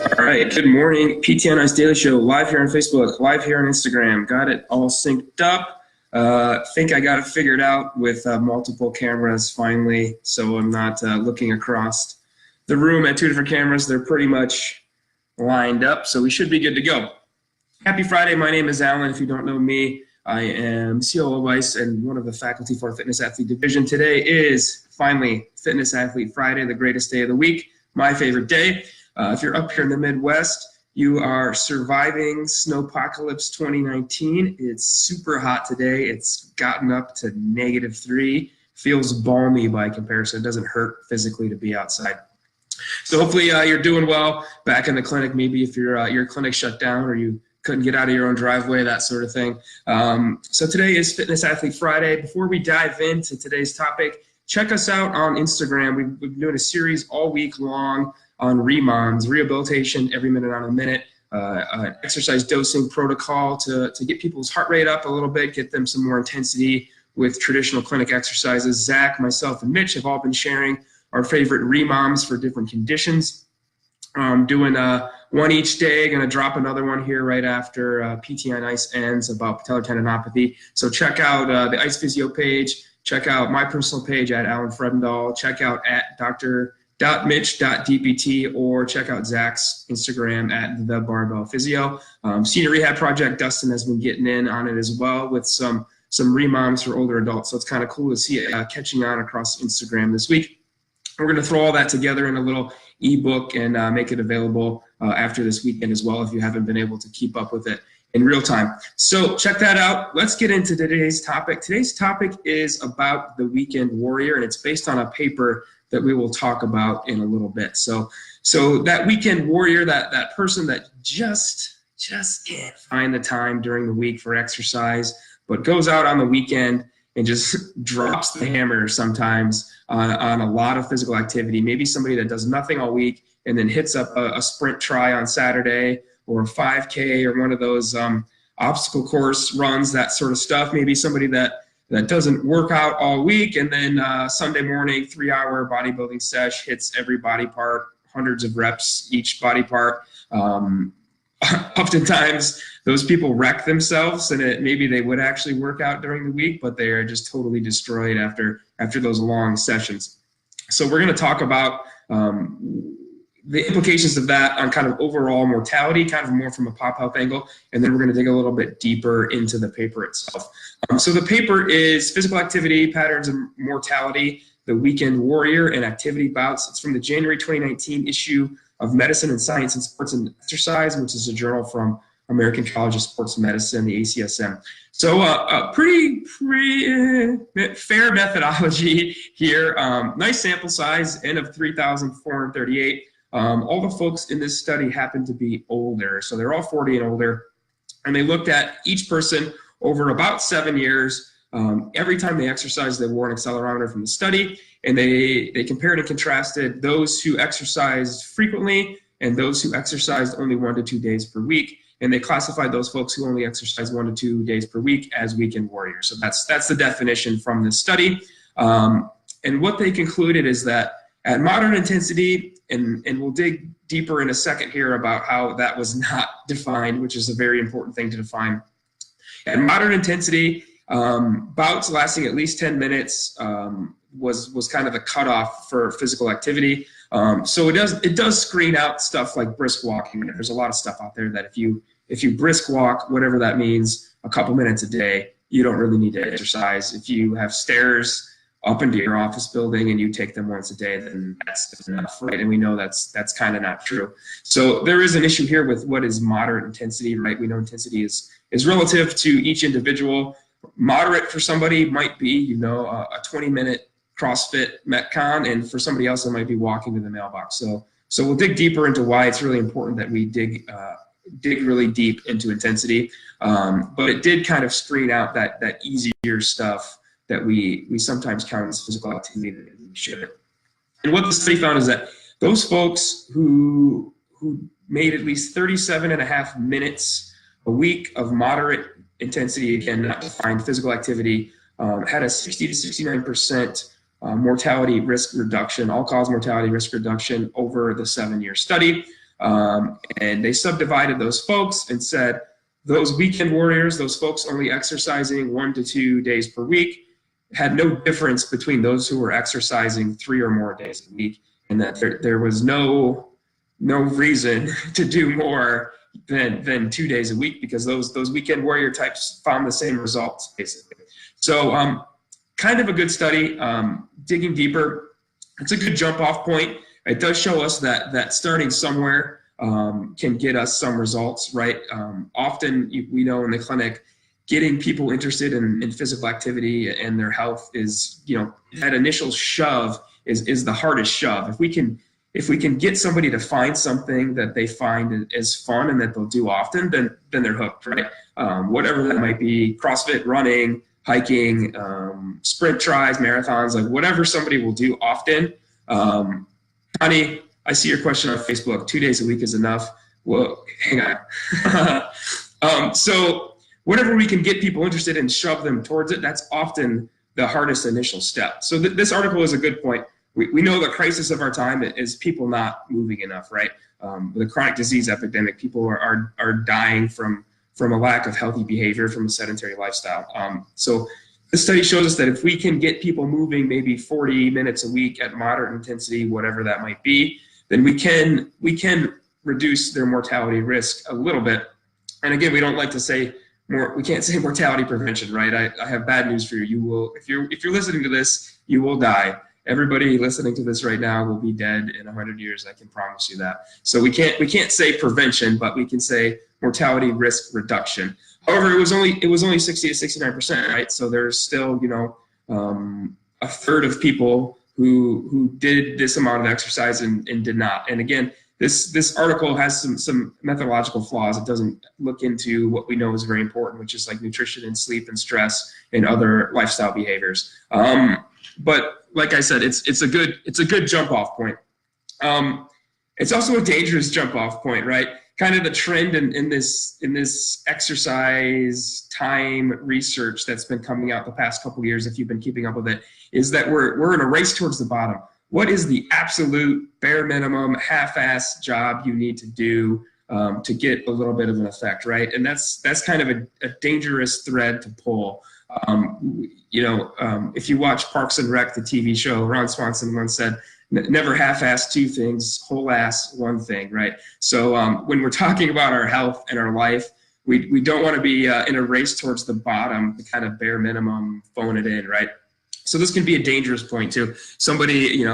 All right, good morning. PTNI's Daily Show, live here on Facebook, live here on Instagram. Got it all synced up. Think I got it figured out with multiple cameras finally, so I'm not looking across the room at two different cameras. They're pretty much lined up, so we should be good to go. Happy Friday. My name is Alan. If you don't know me, I am COO of ICE and one of the faculty for our Fitness Athlete Division. Today is finally Fitness Athlete Friday, the greatest day of the week, my favorite day. If you're up here in the Midwest, you are surviving Snowpocalypse 2019. It's super hot today. It's gotten up to -3. Feels balmy by comparison. It doesn't hurt physically to be outside. So hopefully you're doing well back in the clinic. Maybe if your clinic shut down or you couldn't get out of your own driveway, that sort of thing. So today is Fitness Athlete Friday. Before we dive into today's topic, check us out on Instagram. We've been doing a series all week long on REMOMs, rehabilitation every minute on a minute, an exercise dosing protocol to get people's heart rate up a little bit, get them some more intensity with traditional clinic exercises. Zach, myself, and Mitch have all been sharing our favorite REMOMs for different conditions. Doing one each day, going to drop another one here right after PT on Ice ends about patellar tendinopathy. So check out the Ice Physio page, check out my personal page at Alan Fredendahl, check out at dr.mitch.dpt, or check out Zach's Instagram at the Barbell Physio. Senior Rehab Project, Dustin has been getting in on it as well with some REMOMs for older adults. So it's kind of cool to see it catching on across Instagram this week. We're going to throw all that together in a little ebook and make it available after this weekend as well if you haven't been able to keep up with it in real time. So check that out. Let's get into today's topic. Today's topic is about the weekend warrior, and it's based on a paper that we will talk about in a little bit. So that weekend warrior, that person that just can't find the time during the week for exercise, but goes out on the weekend and just drops the hammer sometimes on a lot of physical activity. Maybe somebody that does nothing all week and then hits up a sprint try on Saturday or a 5K or one of those obstacle course runs, that sort of stuff. Maybe somebody that doesn't work out all week and then Sunday morning, 3-hour bodybuilding sesh, hits every body part, hundreds of reps each body part. Oftentimes those people wreck themselves, and maybe they would actually work out during the week, but they are just totally destroyed after those long sessions. So we're going to talk about the implications of that on kind of overall mortality, kind of more from a pop health angle, and then we're going to dig a little bit deeper into the paper itself. So the paper is Physical Activity Patterns of Mortality, the Weekend Warrior and Activity Bouts. It's from the January 2019 issue of Medicine and Science in Sports and Exercise, which is a journal from American College of Sports Medicine, the ACSM. So a pretty fair methodology here. Nice sample size, N of 3,438. All the folks in this study happen to be older, so they're all 40 and older, and they looked at each person over about 7 years. Every time they exercised, they wore an accelerometer from the study, and they compared and contrasted those who exercised frequently and those who exercised only 1 to 2 days per week, and they classified those folks who only exercise 1 to 2 days per week as weekend warriors. So that's the definition from this study. And what they concluded is that at moderate intensity, and we'll dig deeper in a second here about how that was not defined, which is a very important thing to define. At moderate intensity, bouts lasting at least 10 minutes was kind of the cutoff for physical activity. So it does screen out stuff like brisk walking. There's a lot of stuff out there that if you brisk walk, whatever that means, a couple minutes a day, you don't really need to exercise. If you have stairs up into your office building and you take them once a day, then that's enough, right? And we know that's kind of not true. So there is an issue here with what is moderate intensity, right? We know intensity is relative to each individual. Moderate for somebody might be, a 20-minute CrossFit Metcon, and for somebody else it might be walking to the mailbox. So we'll dig deeper into why it's really important that we dig really deep into intensity. But it did kind of screen out that easier stuff that we sometimes count as physical activity that we should. And what the study found is that those folks who made at least 37.5 minutes a week of moderate intensity, again, not defined physical activity, had a 60 to 69% mortality risk reduction, all-cause mortality risk reduction over the 7-year study. And they subdivided those folks and said, those weekend warriors, those folks only exercising 1 to 2 days per week, had no difference between those who were exercising 3 or more days a week, and that there was no reason to do more than 2 days a week, because those weekend warrior types found the same results, basically. So kind of a good study. Digging deeper, it's a good jump off point. It does show us that starting somewhere can get us some results, right? Often we know in the clinic, getting people interested in physical activity and their health is, that initial shove is the hardest shove. If we can get somebody to find something that they find is fun and that they'll do often, then they're hooked, right? Whatever that might be, CrossFit, running, hiking, sprint tries, marathons, like whatever somebody will do often. Honey, I see your question on Facebook. 2 days a week is enough. Well, hang on. So whatever we can get people interested in, shove them towards it, that's often the hardest initial step. So this article is a good point. We know the crisis of our time is people not moving enough, right? The chronic disease epidemic, people are dying from a lack of healthy behavior, from a sedentary lifestyle. So the study shows us that if we can get people moving maybe 40 minutes a week at moderate intensity, whatever that might be, then we can reduce their mortality risk a little bit. And again, we don't like to say we can't say mortality prevention, right? I have bad news for you. You will, if you're listening to this, you will die. Everybody listening to this right now will be dead in 100 years. I can promise you that. So we can't say prevention, but we can say mortality risk reduction. However, it was only 60 to 69%, right? So there's still, a third of people who did this amount of exercise and did not. And again, this article has some methodological flaws. It doesn't look into what we know is very important, which is like nutrition and sleep and stress and other lifestyle behaviors. But like I said, it's a good jump off point. It's also a dangerous jump off point, right? Kind of the trend in this exercise time research that's been coming out the past couple of years, if you've been keeping up with it, is that we're in a race towards the bottom. What is the absolute bare minimum half-ass job you need to do to get a little bit of an effect, right? And that's kind of a dangerous thread to pull. If you watch Parks and Rec, the TV show, Ron Swanson once said, never half-ass 2 things, whole-ass 1 thing, right? So when we're talking about our health and our life, we don't want to be in a race towards the bottom, the kind of bare minimum, phone it in, right? So this can be a dangerous point too. Somebody,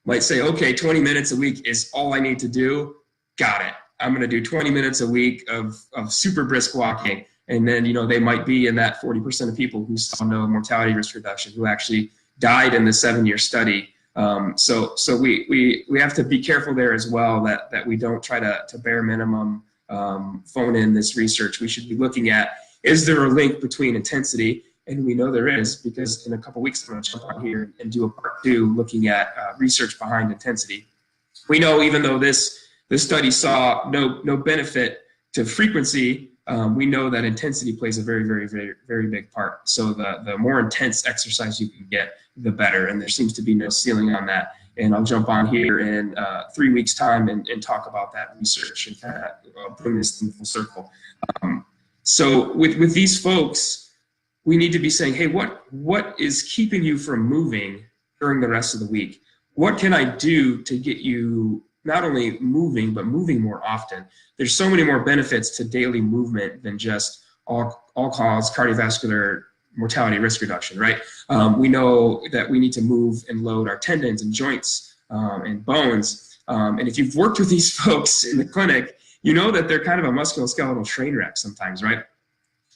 might say, okay, 20 minutes a week is all I need to do. Got it. I'm going to do 20 minutes a week of super brisk walking. And then, they might be in that 40% of people who saw no mortality risk reduction, who actually died in the 7-year study. So we have to be careful there as well, that we don't try to bare minimum phone in this research. We should be looking at, is there a link between intensity? And we know there is, because in a couple weeks, I'm going to jump on here and do a part 2 looking at research behind intensity. We know, even though this study saw no benefit to frequency, we know that intensity plays a very, very, very, very big part. So the more intense exercise you can get, the better. And there seems to be no ceiling on that. And I'll jump on here in 3 weeks' time and talk about that research and kind of bring this thing full circle. So with these folks, we need to be saying, hey, what is keeping you from moving during the rest of the week? What can I do to get you not only moving, but moving more often? There's so many more benefits to daily movement than just all-cause cardiovascular mortality risk reduction, right? We know that we need to move and load our tendons and joints and bones. And if you've worked with these folks in the clinic, you know that they're kind of a musculoskeletal train wreck sometimes, right?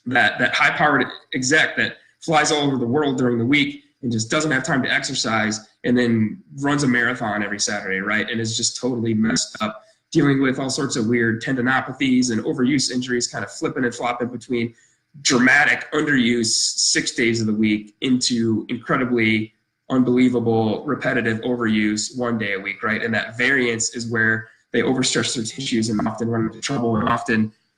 That high-powered exec that flies all over the world during the week and just doesn't have time to exercise, and then runs a marathon every Saturday, right? And is just totally messed up, dealing with all sorts of weird tendinopathies and overuse injuries, kind of flipping and flopping between dramatic underuse 6 days of the week into incredibly unbelievable repetitive overuse 1 day a week, right? And that variance is where they overstretch their tissues and often run into trouble, and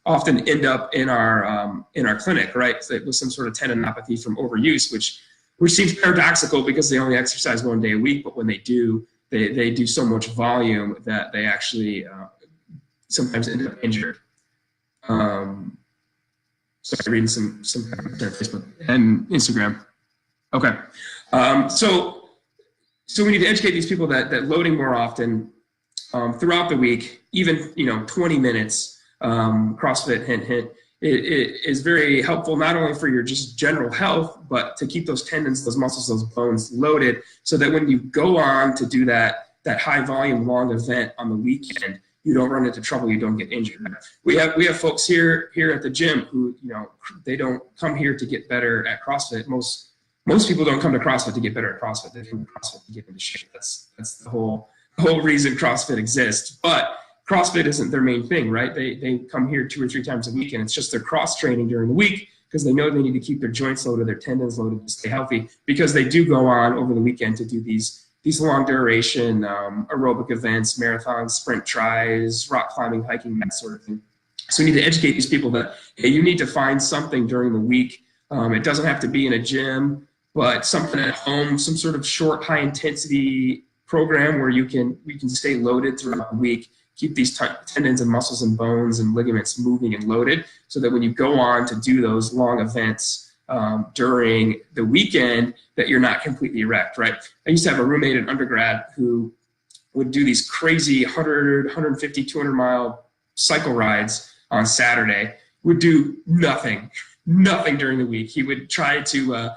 often end up in our clinic, right? So with some sort of tendinopathy from overuse, which seems paradoxical because they only exercise 1 day a week, but when they do, they do so much volume that they actually sometimes end up injured. Sorry, reading some comments on Facebook and Instagram. Okay. So we need to educate these people that loading more often throughout the week, even 20 minutes, CrossFit, hint, it is very helpful not only for your just general health, but to keep those tendons, those muscles, those bones loaded, so that when you go on to do that high volume long event on the weekend, you don't run into trouble, you don't get injured. We have folks here at the gym who they don't come here to get better at CrossFit. Most people don't come to CrossFit to get better at CrossFit. They come to CrossFit to get into shape. That's the whole reason CrossFit exists. But CrossFit isn't their main thing, right? They come here 2 or 3 times a week, and it's just their cross training during the week because they know they need to keep their joints loaded, their tendons loaded to stay healthy, because they do go on over the weekend to do these long duration aerobic events, marathons, sprint tries, rock climbing, hiking, that sort of thing. So we need to educate these people that, hey, you need to find something during the week. It doesn't have to be in a gym, but something at home, some sort of short, high intensity program where we can stay loaded throughout the week, keep these tendons and muscles and bones and ligaments moving and loaded, so that when you go on to do those long events during the weekend, that you're not completely wrecked, right? I used to have a roommate in undergrad who would do these crazy 100, 150, 200 mile cycle rides on Saturday, would do nothing during the week. He would try to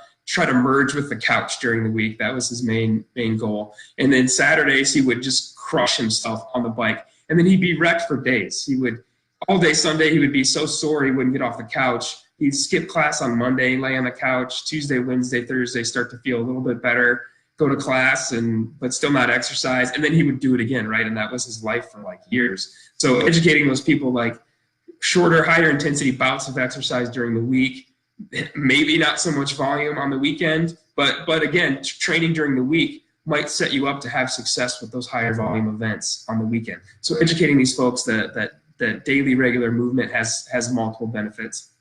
merge with the couch during the week. That was his main goal. And then Saturdays, he would just crush himself on the bike. And then he'd be wrecked for days. All day Sunday, he would be so sore he wouldn't get off the couch. He'd skip class on Monday, lay on the couch. Tuesday, Wednesday, Thursday, start to feel a little bit better, go to class, but still not exercise. And then he would do it again, right? And that was his life for like years. So educating those people, like shorter, higher intensity bouts of exercise during the week, maybe not so much volume on the weekend, but again, training during the week might set you up to have success with those higher volume events on the weekend. So educating these folks that daily regular movement has multiple benefits.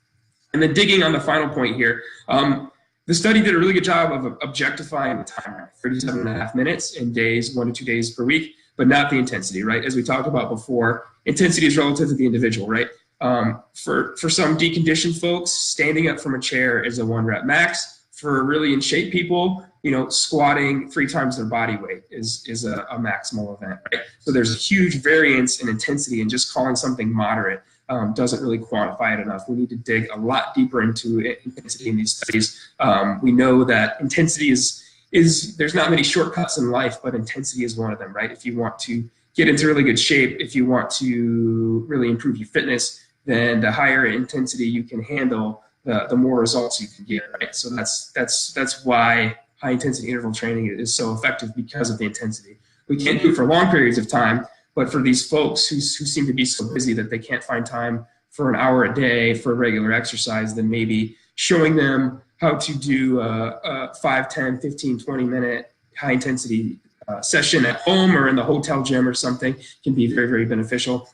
And then digging on the final point here, the study did a really good job of objectifying the timer, 37.5 minutes in days, 1 to 2 days per week, but not the intensity, right? As we talked about before, intensity is relative to the individual, right? For some deconditioned folks, standing up from a chair is a 1 rep max. For really in shape people, squatting 3 times their body weight is a maximal event, right? So there's a huge variance in intensity, and just calling something moderate doesn't really quantify it enough. We need to dig a lot deeper into intensity in these studies. We know that intensity is there's not many shortcuts in life, but intensity is one of them, right? If you want to get into really good shape, if you want to really improve your fitness, then the higher intensity you can handle, the more results you can get, right? So that's why high intensity interval training is so effective, because of the intensity. We can't do it for long periods of time, but for these folks who seem to be so busy that they can't find time for an hour a day for regular exercise, then maybe showing them how to do a 5, 10, 15, 20 minute high intensity session at home or in the hotel gym or something can be very, very beneficial.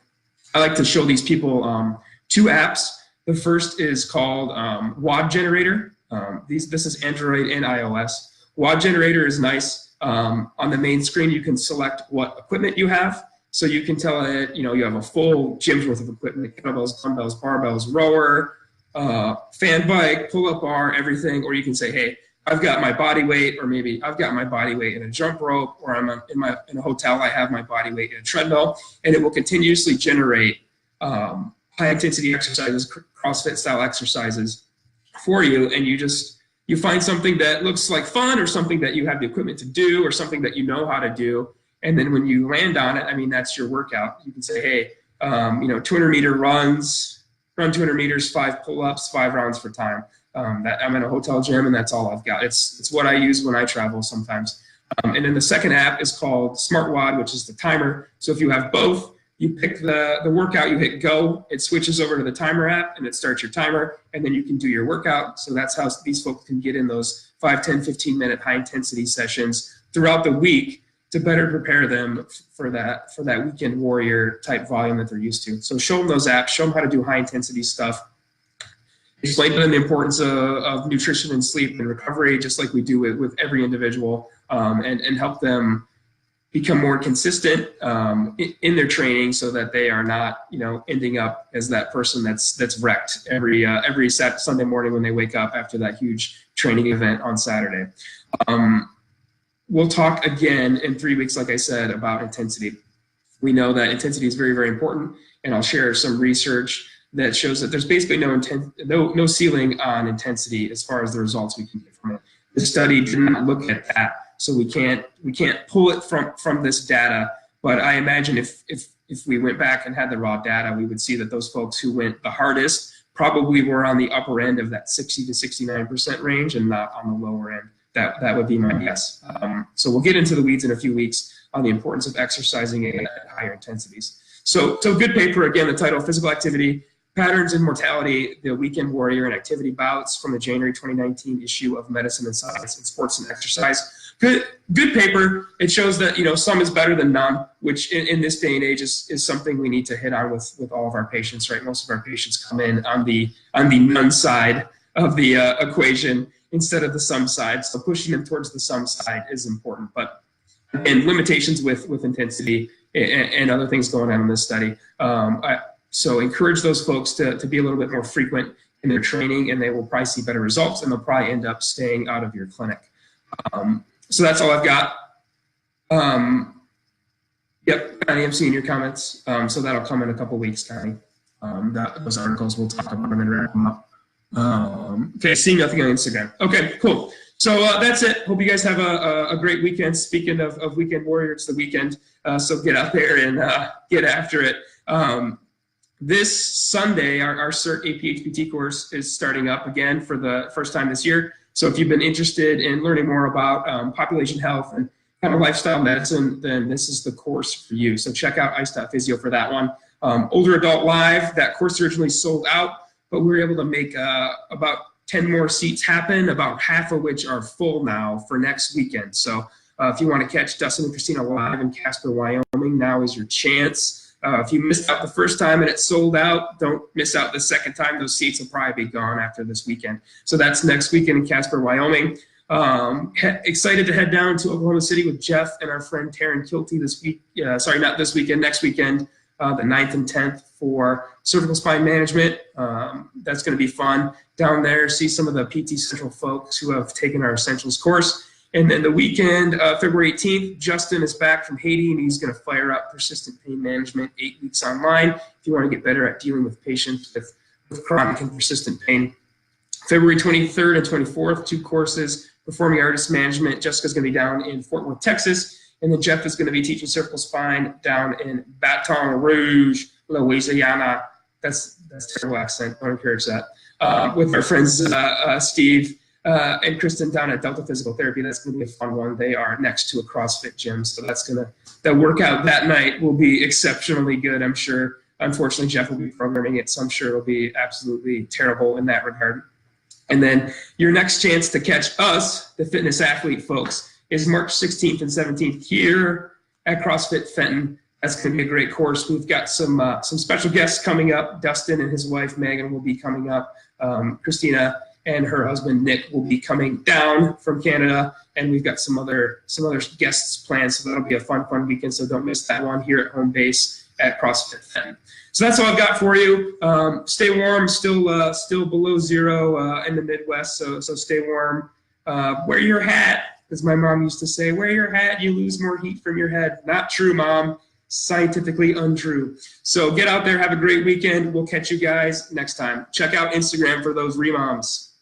I like to show these people 2 apps. The first is called WOD Generator. This is Android and iOS. WOD Generator is nice. On the main screen, you can select what equipment you have. So you can tell it, you have a full gym's worth of equipment: kettlebells, dumbbells, barbells, rower, fan bike, pull-up bar, everything. Or you can say, hey, I've got my body weight, or maybe I've got my body weight in a jump rope, or I'm in a hotel, I have my body weight in a treadmill, and it will continuously generate high intensity exercises, CrossFit style exercises for you. And you find something that looks like fun, or something that you have the equipment to do, or something that you know how to do. And then when you land on it, that's your workout. You can say, hey, 200 meter runs, run 200 meters, 5 pull-ups, 5 rounds for time. I'm in a hotel gym, and that's all I've got. It's what I use when I travel sometimes. And then the second app is called SmartWOD, which is the timer. So if you have both, you pick the workout, you hit go, it switches over to the timer app, and it starts your timer, and then you can do your workout. So that's how these folks can get in those 5, 10, 15-minute high-intensity sessions throughout the week to better prepare them for that weekend warrior type volume that they're used to. So show them those apps, show them how to do high-intensity stuff, explain to them the importance of nutrition and sleep and recovery, just like we do with every individual, and help them become more consistent in their training, so that they are not, ending up as that person that's wrecked every Sunday morning when they wake up after that huge training event on Saturday. We'll talk again in 3 weeks, like I said, about intensity. We know that intensity is very, very important, and I'll share some research that shows that there's basically no ceiling on intensity as far as the results we can get from it. The study did not look at that, so we can't pull it from this data. But I imagine if we went back and had the raw data, we would see that those folks who went the hardest probably were on the upper end of that 60 to 69% range, and not on the lower end. That would be my guess. So we'll get into the weeds in a few weeks on the importance of exercising at higher intensities. So good paper, again, the title, Physical Activity, Patterns in Mortality, the Weekend Warrior and Activity Bouts, from the January 2019 issue of Medicine and Science in Sports and Exercise. Good paper. It shows that, some is better than none, which in this day and age is something we need to hit on with all of our patients, right? Most of our patients come in on the none side of the equation instead of the some side. So pushing them towards the some side is important. But again, limitations with intensity and other things going on in this study. So encourage those folks to be a little bit more frequent in their training, and they will probably see better results, and they'll probably end up staying out of your clinic. So that's all I've got. Yep, Connie, I'm seeing your comments. So that'll come in a couple weeks, Connie. Those articles, we'll talk about them and wrap them up. Okay, seeing nothing on Instagram. Okay, cool. So that's it. Hope you guys have a great weekend. Speaking of Weekend Warrior, it's the weekend. So get out there and get after it. This Sunday, our CERT APHPT course is starting up again for the first time this year. So if you've been interested in learning more about population health and kind of lifestyle medicine, then this is the course for you. So check out ice.physio for that one. Older Adult Live, that course originally sold out, but we were able to make about 10 more seats happen, about half of which are full now for next weekend. So if you want to catch Dustin and Christina live in Casper, Wyoming, now is your chance. If you missed out the first time and it sold out, don't miss out the second time. Those seats will probably be gone after this weekend. So that's next weekend in Casper, Wyoming. Excited to head down to Oklahoma City with Jeff and our friend Taryn Kilty this week. Sorry, not this weekend, next weekend, the 9th and 10th for cervical spine management. That's going to be fun down there. See some of the PT Central folks who have taken our Essentials course. And then the weekend, February 18th, Justin is back from Haiti, and he's going to fire up persistent pain management 8 weeks online if you want to get better at dealing with patients with chronic and persistent pain. February 23rd and 24th, 2 courses, performing artist management. Jessica's going to be down in Fort Worth, Texas, and then Jeff is going to be teaching cervical spine down in Baton Rouge, Louisiana. That's a terrible accent. Don't encourage that. With our friends Steve and Kristen down at Delta Physical Therapy. That's going to be a fun one. They are next to a CrossFit gym, so that workout that night will be exceptionally good, I'm sure. Unfortunately, Jeff will be programming it, so I'm sure it'll be absolutely terrible in that regard. And then your next chance to catch us, the fitness athlete folks, is March 16th and 17th here at CrossFit Fenton. That's going to be a great course. We've got some special guests coming up. Dustin and his wife Megan will be coming up. Christina and her husband Nick will be coming down from Canada, and we've got some other guests planned. So that'll be a fun weekend. So don't miss that one here at home base at CrossFit Fenton. So that's all I've got for you. Stay warm. Still below zero in the Midwest. So stay warm. Wear your hat, as my mom used to say. Wear your hat. You lose more heat from your head. Not true, Mom. Scientifically untrue. So get out there. Have a great weekend. We'll catch you guys next time. Check out Instagram for those remoms.